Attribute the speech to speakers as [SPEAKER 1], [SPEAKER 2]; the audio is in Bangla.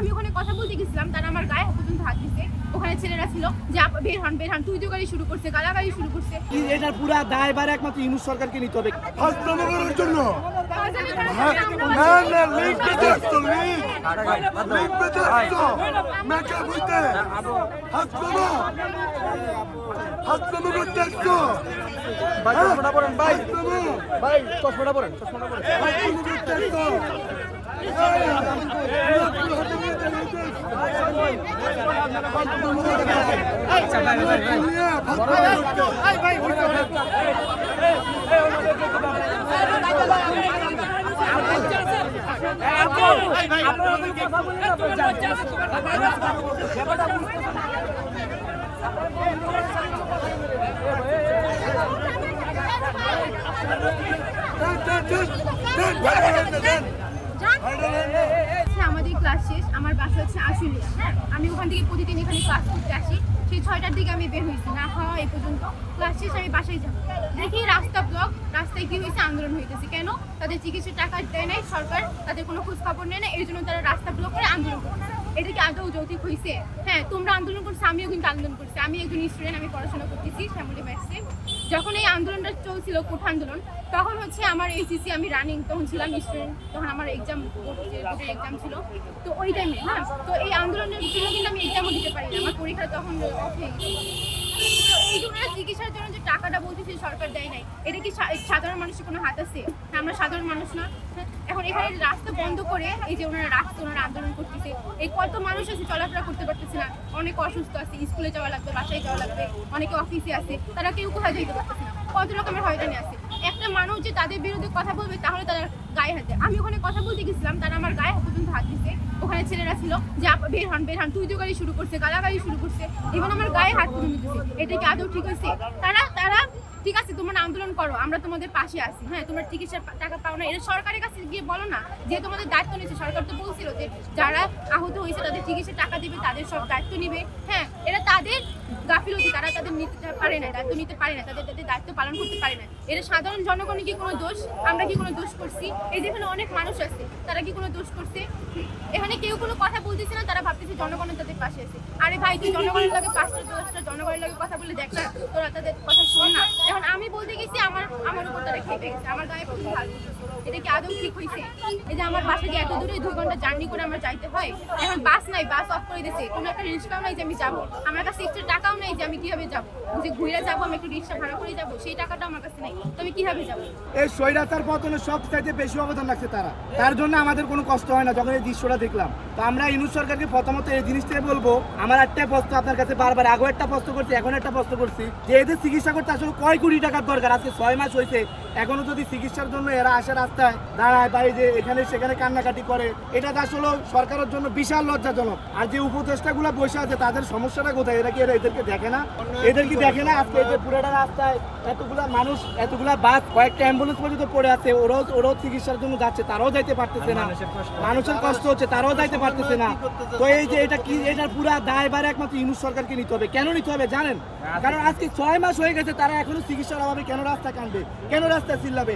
[SPEAKER 1] আমি ওখানে কথা বলতে গেছিলাম, তারা আমার গায়ে পর্যন্ত হাত দিছে। ওখানে ছেলেরা ছিল যে বের হন বের হন, তুই তো গাড়ি শুরু করছে, গালাগালি শুরু করছে।
[SPEAKER 2] এটার পুরো দায়ভার একমাত্র ইউনূস সরকারকে নিতে হবে জন্য।
[SPEAKER 1] আমাদের ক্লাস শেষ, আমার বাসা হচ্ছে আশুলিয়া। হ্যাঁ, আমি ওখান থেকে প্রতিদিন এখানে ক্লাস করতে আসি। সেই 6টার দিকে আমি বের হয়েছি, না খাওয়া এই পর্যন্ত। ক্লাস শেষ আমি বাসায় যাবো, দেখি রাস্তা ব্লক। রাস্তায় কি হয়েছে? আন্দোলন হইতেছে। কেন? তাদের চিকিৎসার টাকা দেয় নাই সরকার, তাদের কোনো খোঁজ খবর নেয় না, এর জন্য তারা রাস্তা ব্লক করে আন্দোলন করছে। এটা কি আদৌ যৌক্তিক হয়েছে? হ্যাঁ, তোমরা আন্দোলন করছো, আমিও কিন্তু আন্দোলন করছি। আমি একজন স্টুডেন্ট, আমি পড়াশোনা করতেছি শ্যামলী ম্যাক্সে। যখন এই আন্দোলনটা চলছিল, কোঠা আন্দোলন, তখন হচ্ছে আমার এইচএসসি আমি রানিং, তখন ছিলাম স্টুডেন্ট, তখন আমার এক্সাম বোর্ডের এক্সাম ছিল। তো ওই টাইমে হ্যাঁ, তো এই আন্দোলনের জন্য কিন্তু আমি এক্সামও দিতে পারি না, আমার পরীক্ষা তখন অফ হয়ে গেছে। এই জন্য চিকিৎসার জন্য যে টাকাটা বলতেছে সরকার দেয় নাই, এটা কি সাধারণ মানুষের কোনো হাত আছে? আমরা সাধারণ মানুষ না? এখন এখানে রাস্তা বন্ধ করে এই যে ওনারা রাস্তা ওনারা আন্দোলন করতেছে, এই কত মানুষ আছে চলাফেরা করতে পারতেছে না, অনেকে অসুস্থ আছে, স্কুলে যাওয়া লাগবে, বাসায় যাওয়া লাগবে, অনেকে অফিসে আছে, তারা কেউ কোথায় যেতে পারতেছে না, কত রকমের হয়রানি আছে। একটা মানুষ যে তাদের বিরুদ্ধে কথা বলবে, তাহলে তারা গায়ে হাত দেয়। আমি ওখানে কথা বলতে গেছিলাম, তারা আমার গায়ে পর্যন্ত হাত দিছে। ওখানে ছেলেরা ছিল যে বের হন বের হন, তুই তো গাড়ি শুরু করছে, গালাগালি শুরু করছে, এবং আমার গায়ে হাত পর্যন্ত দিচ্ছে। এটা কি আদৌ ঠিক হয়েছে? তারা ঠিক আছে, তোমরা আন্দোলন করো, আমরা তোমাদের পাশে আছি। হ্যাঁ, তোমরা চিকিৎসার টাকা পাও না, এটা সরকারের কাছে গিয়ে বলো না যে তোমাদের দায়িত্ব নিচ্ছে। সরকার তো বলছিল যে যারা আহত হয়েছে তাদের চিকিৎসার টাকা দিবে, তাদের সব দায়িত্ব নিবে। হ্যাঁ, এটা তাদের গাফিলতি, তারা তাদের নিতে পারে না, দায়িত্ব নিতে পারে না, তাদের দায়িত্ব পালন করতে পারে না। এটা সাধারণ জনগণের কি কোনো দোষ? আমরা কি কোনো দোষ করছি? এই যে এখানে অনেক মানুষ আছে, তারা কি কোনো দোষ করছে? এখানে কেউ কোনো কথা বলতেছে না, তারা ভাবতেছে জনগণের তাদের পাশে আছে। আরে ভাই, তুই জনগণের লাগে 5টা 10টা জনগণের লাগে কথা বলে দেখ না, তোরা তাদের কথা শোন না। এখন আমি বলতে গেছি, আমার উপর তারা খেপে গেছে, আমার গায়ে প্রচুর হাত দিচ্ছে। এটা কি আদৌ ঠিক হয়েছে? এই যে আমার বাসা যে এত দূরে 2 ঘন্টা জার্নি করে আমার যাইতে হয়, এখন বাস নাই, বাস অফ করে দিয়েছে, কোনো একটা রিক্সাও নাই যে আমি যাবো, আমার কাছে এক্সট্রা টাকাও নেই যে আমি কিভাবে যাবো, যে ঘুরে যাবো, আমি একটু রিক্সা ভাড়া করে যাবো, সেই টাকাটা আমার কাছে নেই, তো আমি কিভাবে যাবো?
[SPEAKER 2] এই স্বৈরাচার পতনের সব চাইতে বেশি অবদান রাখছে তারা, তার জন্য আমাদের কোনো কষ্ট হয় না যখন এই দৃশ্যটা দেখলাম। তো আমরা ইউনূস সরকারকে প্রথমত এই জিনিসটাই বলবো, আমার একটা প্রশ্ন আপনার কাছে বারবার, আগেও একটা প্রশ্ন করছি, এখন একটা প্রশ্ন করছি, যে এদের চিকিৎসা করতে আসলে কয় কোটি টাকার দরকার? আজকে 6 মাস হয়েছে, এখনো যদি চিকিৎসার জন্য এরা আসে রাস্তায় দাঁড়ায়, বা যে এখানে সেখানে কান্নাকাটি করে, এটা আসলে সরকারের জন্য বিশাল লজ্জাজনক। আর যে উপদেষ্টাগুলো বসে আছে, তাদের সমস্যাটা কোথায়? এরা কি এদেরকে দেখে না? এদের কি দেখে না? আজকে এই যে পুরোটা রাস্তায় এতগুলা মানুষ, এতগুলা বাস, কয়েকটা অ্যাম্বুলেন্স পর্যন্ত পড়ে আছে, ওরাও চিকিৎসার জন্য যাচ্ছে, তারাও যাইতে পারতেছে না, মানুষের কষ্ট হচ্ছে, তারাও যাইতে পারতেছে না। তো এই যে এটা কি, এটার পুরো দায়ভার একমাত্র ইউনূস সরকারকে নিতে হবে। কেন নিতে হবে জানেন? কারণ আজকে 6 মাস হয়ে গেছে, তারা এখনো চিকিৎসার অভাবে কেন রাস্তা কাঁদবে, কেন রাস্তায় চিল্লাবে?